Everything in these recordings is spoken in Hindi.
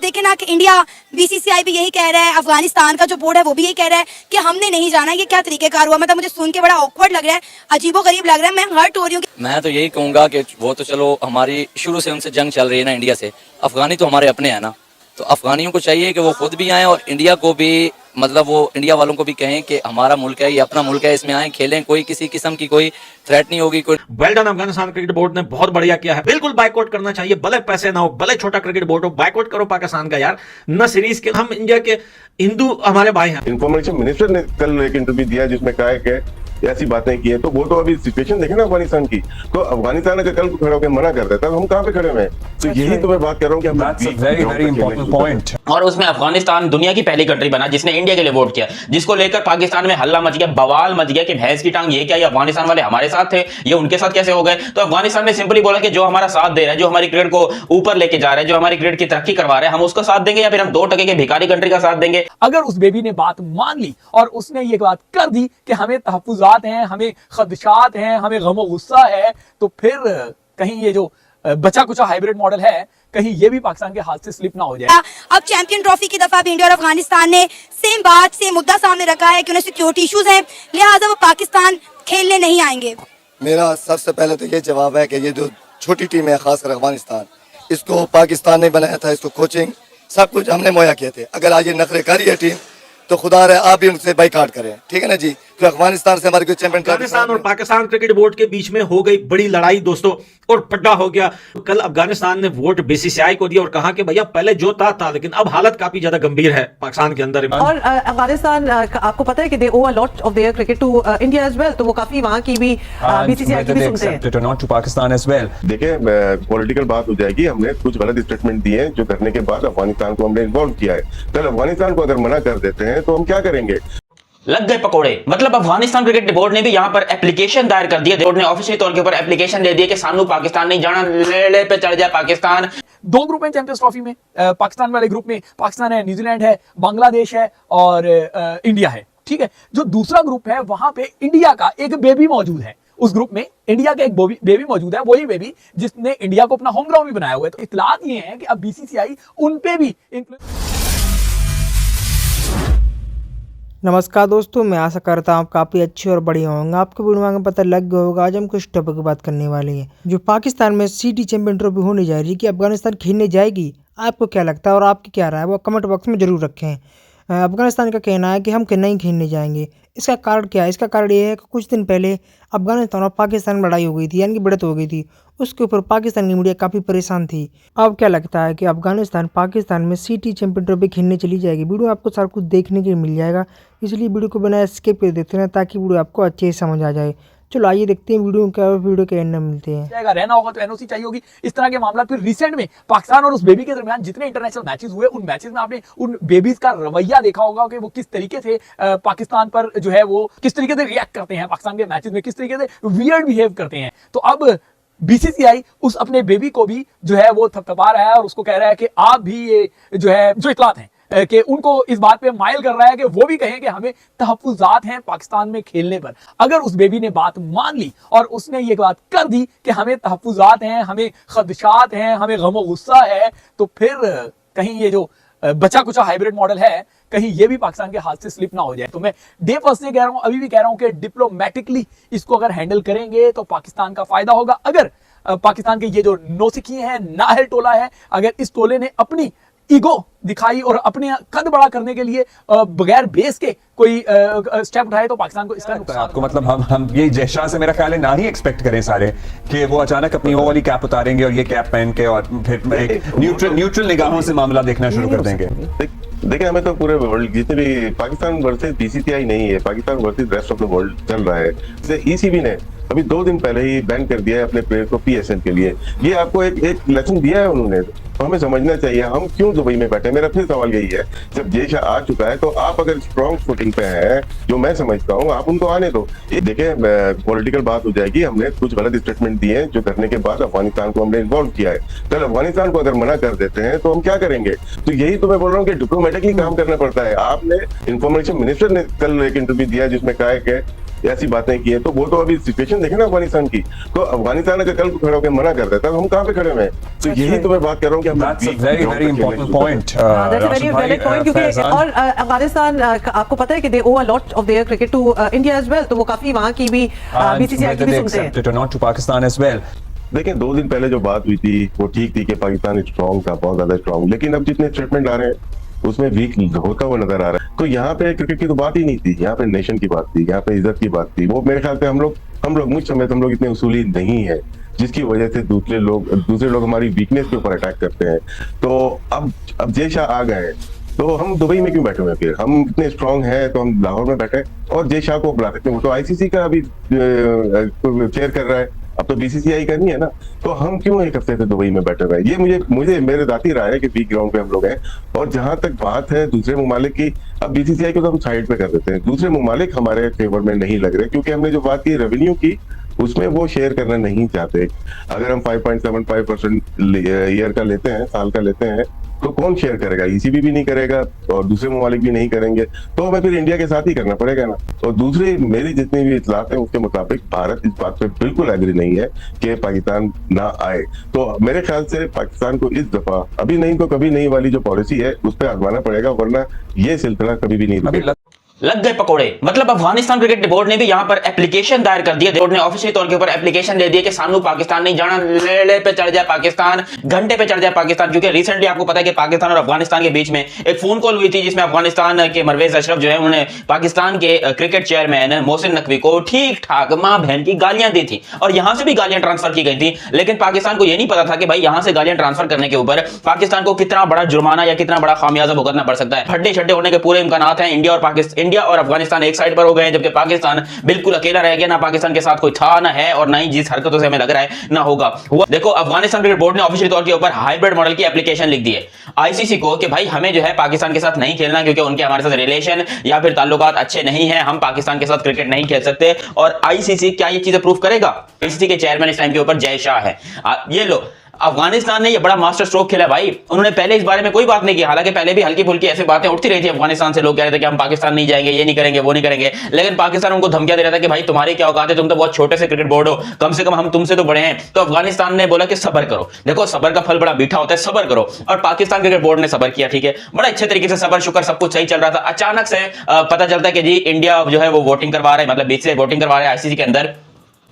देखें ना कि इंडिया बीसीसीआई भी यही कह रहा है, अफगानिस्तान का जो बोर्ड है वो भी यही कह रहा है कि हमने नहीं जाना। ये क्या तरीकेकार हुआ? मतलब मुझे सुन के बड़ा ऑकवर्ड लग रहा है, अजीबोगरीब लग रहा है। मैं हर्ट हो रही हूँ। मैं तो यही कहूँगा कि वो तो चलो हमारी शुरू से उनसे जंग चल रही है ना इंडिया से, अफगानी तो हमारे अपने हैं ना, तो अफगानियों को चाहिए कि वो खुद भी आएँ और इंडिया को भी, मतलब वो इंडिया वालों को भी कहें कि हमारा मुल्क है, ये अपना मुल्क है, इसमें आए खेलें, कोई किसी किस्म की कोई थ्रेट नहीं होगी। कोई well done, Afghanistan cricket board ने बहुत बढ़िया किया है। बिल्कुल बाइकआउट करना चाहिए, भले पैसे ना हो, भले छोटा क्रिकेट बोर्ड हो, बाइकआउट करो पाकिस्तान का यार। न सीरीज के, हम इंडिया के हिंदू हमारे भाई हैं। इंफॉर्मेशन मिनिस्टर ने कल एक इंटरव्यू दिया जिसमें कहा है कि ऐसी बातें की है, तो वो तो अभी सिचुएशन देखे ना अफगानिस्तान की, तो अफगानिस्तान अगर कल खड़ा होकर मना करता है तो हम कहाँ पे खड़े हुए हैं? तो यही तो मैं बात कर रहा हूँ कि और उसमें अफगानिस्तान दुनिया की पहली कंट्री बना जिसने इंडिया के लिए वोट किया, जिसको लेकर पाकिस्तान में हल्ला मच गया, बवाल मच गया कि भैंस की टांग, ये क्या, ये अफगानिस्तान वाले हमारे साथ थे, ये उनके साथ कैसे हो गए? तो अफगानिस्तान ने सिंपली बोला कि जो हमारा साथ दे रहा है, जो हमारी क्रिकेट को ऊपर लेके जा रहा है, जो हमारी क्रिकेट की तरक्की करवा रहा है, हम उसका साथ देंगे या फिर हम 2% के भिखारी कंट्री का साथ देंगे। अगर उस बेबी ने बात मान ली और उसने ये बात कर दी कि हमें तहफ्फुज़ात हैं, हमें खदशात हैं, हमें गम गुस्सा है, तो फिर कहीं ये जो बचा कुचा हाइब्रिड मॉडल है, कहीं ये भी पाकिस्तान के हाथ से स्लिप ना हो जाए। अब चैंपियन ट्रॉफी की दफा भी इंडिया और अफगानिस्तान ने सेम बात से मुद्दा सामने रखा है कि उन्हें सिक्योरिटी इश्यूज हैं, लिहाजा वो पाकिस्तान खेलने नहीं आएंगे। मेरा सबसे पहले तो ये जवाब है कि ये जो छोटी टीम है, खासकर अफगानिस्तान, इसको पाकिस्तान ने बनाया था, इसको कोचिंग सब कुछ हमने मुहैया किए थे। अगर आज ये नखरे कर रही है टीम, तो खुदा रहे आप भी उनसे बाइकाट करें, ठीक है ना जी। तो अफगानिस्तान से हमारे चैंपियन अफगानिस्तान और पाकिस्तान क्रिकेट बोर्ड के बीच में हो गई बड़ी लड़ाई दोस्तों, और पड्डा हो गया। कल अफगानिस्तान ने वोट बीसीसीआई को दिया और कहा कि भैया पहले जो था, लेकिन अब हालत काफी ज्यादा गंभीर है पाकिस्तान के अंदर। और अफगानिस्तान, आपको पता है कि they owe a lot of their cricket to India as well, तो वो काफी वहां की भी बीसीसीआई की भी सुनते हैं। देखिए, पॉलिटिकल बात हो जाएगी। हमने कुछ गलत स्टेटमेंट दिए जो करने के बाद अफगानिस्तान को हमने इन्वॉल्व किया है। कल अफगानिस्तान को अगर मना कर देते हैं तो हम क्या करेंगे? लग गए पकोड़े। मतलब अफगानिस्तान क्रिकेट बोर्ड ने भी यहाँ पर एप्लीकेशन दायर कर दिया। बोर्ड ने ऑफिशियल तौर के ऊपर एप्लीकेशन दे दिया कि सानू पाकिस्तान नहीं जाना, लेड़े पे चढ़ जाए पाकिस्तान। 2 ग्रुप हैं चैंपियंस ट्रॉफी में। पाकिस्तान वाले ग्रुप में पाकिस्तान है, न्यूजीलैंड है, बांग्लादेश है और इंडिया है, ठीक है। जो दूसरा ग्रुप है वहां पे इंडिया का एक बेबी मौजूद है। उस ग्रुप में इंडिया का एक बेबी मौजूद है, वही बेबी जिसने इंडिया को अपना होम ग्राउंड भी बनाया हुआ है। तो इत्तलात ये है कि अब बीसीसीआई उन पे भी नमस्कार दोस्तों, मैं आशा करता हूँ आप काफ़ी अच्छे और बढ़िया होंगे। आपको वीडियो में पता लग गया होगा, आज हम कुछ टॉपिक की बात करने वाले हैं। जो पाकिस्तान में सिटी चैंपियन ट्रॉफी होने जा रही है कि अफगानिस्तान खेलने जाएगी, आपको क्या लगता है और आपकी क्या राय है वो कमेंट बॉक्स में ज़रूर रखें। अफगानिस्तान का कहना है कि हम नहीं खेलने जाएंगे। इसका कारण क्या है? इसका कारण ये है कि कुछ दिन पहले अफगानिस्तान और पाकिस्तान में लड़ाई हो गई थी, यानी कि बढ़त हो गई थी। उसके ऊपर पाकिस्तान की मीडिया काफ़ी परेशान थी। अब क्या लगता है कि अफगानिस्तान पाकिस्तान में सिटी चैंपियन ट्रॉफी खेलने चली जाएगी? वीडियो आपको सारा कुछ देखने के लिए मिल जाएगा, इसलिए वीडियो को बिना स्किप कर देते हैं ताकि वीडियो आपको अच्छे से समझ आ जाए। चलो आइए देखते हैं वीडियो के एंड में मिलते हैं। रहना होगा तो एनओसी चाहिए होगी, इस तरह के मामला। फिर रिसेंट में पाकिस्तान और उस बेबी के दरमियान जितने इंटरनेशनल मैचेस हुए, उन मैचेस में आपने उन बेबीज का रवैया देखा होगा कि वो किस तरीके से पाकिस्तान पर जो है वो किस तरीके से रिएक्ट करते हैं, पाकिस्तान के मैचेस में किस तरीके से वियर्ड बिहेव करते हैं। तो अब बीसीसीआई उस अपने बेबी को भी जो है वो थपथपा रहा है और उसको कह रहा है कि आप भी ये जो है जो इत्तलात हैं कि उनको इस बात पे माइल कर रहा है कि वो भी कहें कि हमें तहफ्फुज़ात हैं पाकिस्तान में खेलने पर। अगर उस बेबी ने बात मान ली और उसने ये बात कर दी कि हमें तहफ्फुज़ात हैं, हमें खदशात हैं, हमें गम गुस्सा है, तो फिर कहीं ये जो बचा कुचा हाइब्रिड मॉडल है, कहीं ये भी पाकिस्तान के हाथ से स्लिप ना हो जाए। तो मैं डे फर्स्ट से कह रहा हूं, अभी भी कह रहा हूं कि डिप्लोमेटिकली इसको अगर हैंडल करेंगे तो पाकिस्तान का फायदा होगा। अगर पाकिस्तान के ये जो नौसिखी हैं, नाहल टोला है, अगर इस टोले ने अपनी ईगो दिखाई और अपने कद बड़ा करने के लिए बगैर बेस के कोई स्टेप उठाए तो पाकिस्तान को इसका नुकसान आपको मतलब हम ये जयशाह से मेरा ख्याल है ना ही एक्सपेक्ट करें सारे कि वो अचानक अपनी वो वाली कैप उतारेंगे और ये कैप पहन के और फिर एक न्यूट्रल निगाहों से मामला देखना शुरू कर देंगे। देखिए, हमें तो पूरे वर्ल्ड जितने भी पाकिस्तान वर्सेस बीसीसीआई नहीं है, Pakistan versus rest of the world चल रहा है। जैसे ईसीबी ने अभी 2 दिन पहले ही बैन कर दिया है अपने प्लेयर को पीएसएल के लिए। ये आपको एक लेसन दिया है उन्होंने, तो हमें समझना चाहिए हम क्यों दुबई में बैठे। मेरा फिर सवाल यही है, जब जयशाह आ चुका है तो आप अगर स्ट्रॉन्ग फुटिंग पे हैं, जो मैं समझता हूँ, आप उनको आने दो। देखिए, पॉलिटिकल बात हो जाएगी। हमने कुछ गलत स्टेटमेंट दिए हैं जो करने के बाद अफगानिस्तान को हमने इन्वॉल्व किया है। कल अफगानिस्तान को अगर मना कर देते हैं तो हम क्या करेंगे? तो यही तो मैं बोल रहा हूँ कि डिप्लोमेटिकली काम करना पड़ता है। आपने इंफॉर्मेशन मिनिस्टर ने कल एक इंटरव्यू दिया जिसमें कहा है कि ऐसी बातें की है, तो वो तो अभी सिचुएशन देखे ना अफगानिस्तान की। तो अफगानिस्तान अगर कल को खड़ा होकर मना कर देता तो हम कहाँ पे खड़े हुए हैं? तो यही तो मैं बात कर रहा हूँ कि हम That's a very, very important point. That's a very Rashid bhai, valid point, क्योंकि Faizan. और अफगानिस्तान आपको पता है कि they owe a lot of their cricket to India as well, तो वो काफी वहाँ की भी And BCCI की whether भी they सुनते हैं। accept it or not to Pakistan as well. देखिए 2 दिन पहले जो बात हुई थी वो ठीक थी कि पाकिस्तान स्ट्रांग था, बहुत ज्यादा स्ट्रांग, लेकिन अब जितने स्टेटमेंट आ रहे हैं उसमें वीक होता हुआ नजर आ रहा है। तो यहाँ पे क्रिकेट की तो बात ही नहीं थी, यहाँ पे नेशन की बात थी, यहाँ पे इज्जत की बात थी। वो मेरे ख्याल से हम लोग मुझ समय हम लोग इतने उसूली नहीं है, जिसकी वजह से दूसरे लोग हमारी वीकनेस के ऊपर अटैक करते हैं। तो अब जय शाह आ गए, तो हम दुबई में क्यों बैठे हुए? फिर हम इतने स्ट्रांग हैं तो हम लाहौर में बैठे और जय शाह को बुला सकते हैं। वो तो आईसीसी का अभी चेयर कर रहा है, अब तो बीसीसीआई करनी है ना। तो हम क्यों एक हफ्ते से दुबई में बैठे हुए हैं? ये मुझे मेरे जाती राय है कि वीक ग्राउंड पे हम लोग हैं। और जहां तक बात है दूसरे ममालिक की, अब बीसीसीआई को तो हम साइड पे कर देते हैं, दूसरे ममालिक हमारे फेवर में नहीं लग रहे, क्योंकि हमने जो बात की रेवेन्यू की उसमें वो शेयर करना नहीं चाहते। अगर हम 5.75% ईयर का लेते हैं, साल का लेते हैं, तो कौन शेयर करेगा? ईसीबी भी नहीं करेगा और दूसरे ममालिक भी नहीं करेंगे, तो हमें फिर इंडिया के साथ ही करना पड़ेगा ना। और दूसरी मेरी जितनी भी इतलात है उसके मुताबिक भारत इस बात पे बिल्कुल एग्री नहीं है कि पाकिस्तान ना आए। तो मेरे ख्याल से पाकिस्तान को इस दफा अभी नहीं तो कभी नहीं वाली जो पॉलिसी है उस पर आजमाना पड़ेगा, वरना ये सिलसिला कभी भी नहीं रुकेगा। लग गए पकोड़े। मतलब अफगानिस्तान क्रिकेट बोर्ड ने भी यहाँ पर एप्लीकेशन दायर कर दिया। बोर्ड ने ऑफिशियल तौर के ऊपर एप्लीकेशन दे दिया कि सानू पाकिस्तान नहीं जाना, लेड़े पे चढ़ जाए पाकिस्तान, घंटे पे चढ़ जाए पाकिस्तान। क्योंकि रिसेंटली आपको पता है कि पाकिस्तान और अफगानिस्तान के बीच में एक फोन कॉल हुई थी जिसमें अफगानिस्तान के परवेज अशरफ जो है उन्होंने पाकिस्तान के क्रिकेट चेयरमैन मोहसिन नकवी को ठीक ठाक मां बहन की गालियां दी थी और यहां से भी गालियां ट्रांसफर की गई थी। लेकिन पाकिस्तान को यह नहीं पता था कि भाई यहां से गालियां ट्रांसफर करने के ऊपर पाकिस्तान को कितना बड़ा जुर्माना या कितना बड़ा खामियाजा भुगतना पड़ सकता है। हड्डे छड्डे होने के पूरे इम्कान हैं। इंडिया और अफगानिस्तान एक साइड पर हो गए हैं, जबकि पाकिस्तान बिल्कुल अकेला रह गया। ना पाकिस्तान के साथ कोई था ना है, और ना ही जिस हरकतों से हमें लग रहा है ना होगा। देखो अफगानिस्तान क्रिकेट बोर्ड ने ऑफिशियल तौर के ऊपर हाइब्रिड मॉडल की एप्लीकेशन लिख दी है आईसीसी को कि भाई हमें जो है पाकिस्तान के साथ नहीं खेलना, क्योंकि उनके हमारे साथ रिलेशन या फिर ताल्लुकात अच्छे नहीं है, हम पाकिस्तान के साथ क्रिकेट नहीं खेल सकते। और आईसीसी क्या ये चीजें प्रूव करेगा? आईसीसी के चेयरमैन इस टाइम के ऊपर जय शाह है। ये लो अफगानिस्तान ने ये बड़ा मास्टर स्ट्रोक खेला भाई। उन्होंने पहले इस बारे में कोई बात नहीं की, हालांकि पहले भी हल्की फुल्की ऐसी बातें उठती रही थी अफगानिस्तान से। लोग कह रहे थे कि हम पाकिस्तान नहीं जाएंगे, ये नहीं करेंगे, वो नहीं करेंगे, लेकिन पाकिस्तान उनको धमकियां दे रहा था कि भाई तुम्हारी क्या औकात है, तुम तो बहुत छोटे से क्रिकेट बोर्ड हो, कम से कम हम तुमसे तो बड़े हैं। तो अफगानिस्तान ने बोला कि सब्र करो। देखो सब्र का फल बड़ा मीठा होता है, सब्र करो। और पाकिस्तान क्रिकेट बोर्ड ने सब्र किया, ठीक है, बड़ा अच्छे तरीके से सब्र शुक्र सब कुछ सही चल रहा था। अचानक से पता चलता है कि जी इंडिया जो है वो वोटिंग करवा रहा है, मतलब बीसीसीआई वोटिंग करवा रहा है आईसीसी के अंदर,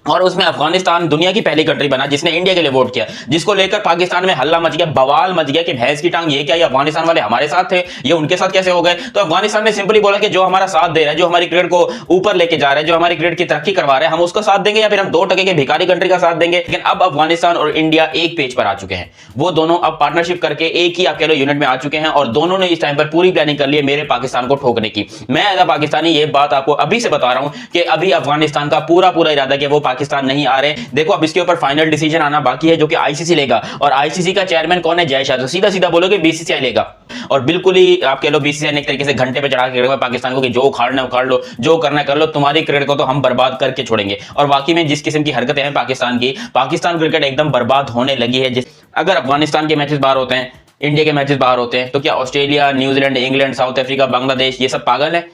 और उसमें अफगानिस्तान दुनिया की पहली कंट्री बना जिसने इंडिया के लिए वोट किया, जिसको लेकर पाकिस्तान में हल्ला मच गया, बवाल मच गया कि भैंस की टांग ये क्या, ये अफगानिस्तान वाले हमारे साथ थे, ये उनके साथ कैसे हो गए। तो अफगानिस्तान ने सिंपली बोला कि जो हमारा साथ दे रहा है, जो हमारी क्रिकेट को ऊपर लेके जा रहा है, जो हमारी क्रिकेट की तरक्की करवा रहा है, हम उसका साथ देंगे या फिर हम 2% के भिखारी कंट्री का साथ देंगे। लेकिन अब अफगानिस्तान और इंडिया एक पेज पर आ चुके हैं। वो दोनों अब पार्टनरशिप करके एक ही अकेले यूनिट में आ चुके हैं और दोनों ने इस टाइम पर पूरी प्लानिंग कर ली है मेरे पाकिस्तान को ठोकने की। मैं एज अ पाकिस्तानी ये बात आपको अभी से बता रहा हूं कि अभी अफगानिस्तान का पूरा इरादा कि वो पाकिस्तान नहीं आ रहे। देखो अब इसके ऊपर फाइनल डिसीजन आना बाकी है जो कि आईसीसी लेगा, और आईसीसी का चेयरमैन कौन है? जय शाह। तो सीधा सीधा बोलोगे बीसीसीआई लेगा, और बिल्कुल ही आप कह लो बीसीसीआई ने एक तरीके से घंटे पे चढ़ा के रखा पाकिस्तान को कि जो उखाड़ना उखाड़ लो, जो करना कर लो, तुम्हारी क्रिकेट को तो हम बर्बाद करके छोड़ेंगे। और वाकई में जिस किस्म की हरकतें हैं पाकिस्तान की, पाकिस्तान क्रिकेट एकदम बर्बाद होने लगी है। अगर अफगानिस्तान के मैचेस बाहर होते हैं, इंडिया के मैचेस बाहर होते हैं, तो क्या Australia, New Zealand, England, south Africa, Bangladesh ये सब पागल है?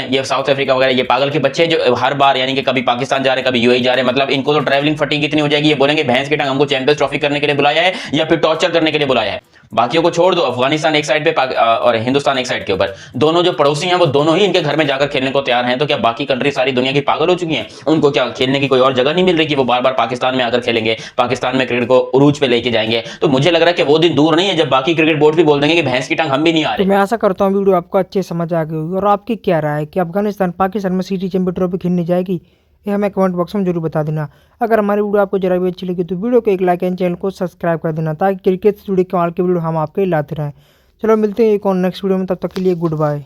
ये साउथ अफ्रीका वगैरह ये पागल के बच्चे जो हर बार यानी कि कभी पाकिस्तान जा रहे कभी यूएई जा रहे, मतलब इनको तो ट्रैवलिंग फटीग कितनी हो जाएगी, ये बोलेंगे भैंस की टांग हमको चैंपियंस ट्रॉफी करने के लिए बुलाया है या फिर टॉर्चर करने के लिए बुलाया है। बाकियों को छोड़ दो, अफगानिस्तान एक साइड पे और हिंदुस्तान एक साइड के ऊपर, दोनों जो पड़ोसी हैं वो दोनों ही इनके घर में जाकर खेलने को तैयार हैं। तो क्या बाकी कंट्री सारी दुनिया की पागल हो चुकी हैं? उनको क्या खेलने की कोई और जगह नहीं मिल रही कि वो बार बार पाकिस्तान में आकर खेलेंगे, पाकिस्तान में क्रिकेट को उरूज पे लेके जाएंगे? तो मुझे लग रहा है कि वो दिन दूर नहीं है जब बाकी क्रिकेट बोर्ड भी बोल देंगे कि भैंस की टांग हम भी नहीं आ रहे। तो मैं आशा करता हूँ वीडियो आपको अच्छे समझ आ गई होगी। और आपकी क्या राय है कि अफगानिस्तान पाकिस्तान में सिटी चैंपियन ट्रॉफी खेलने जाएगी? ये हमें कमेंट बॉक्स में जरूर बता देना। अगर हमारी वीडियो आपको जरा भी अच्छी लगी तो वीडियो को एक लाइक एंड चैनल को सब्सक्राइब कर देना, ताकि क्रिकेट से जुड़े कमाल के वीडियो हम आपके लाते रहें। चलो मिलते हैं एक और नेक्स्ट वीडियो में, तब तक के लिए गुड बाय।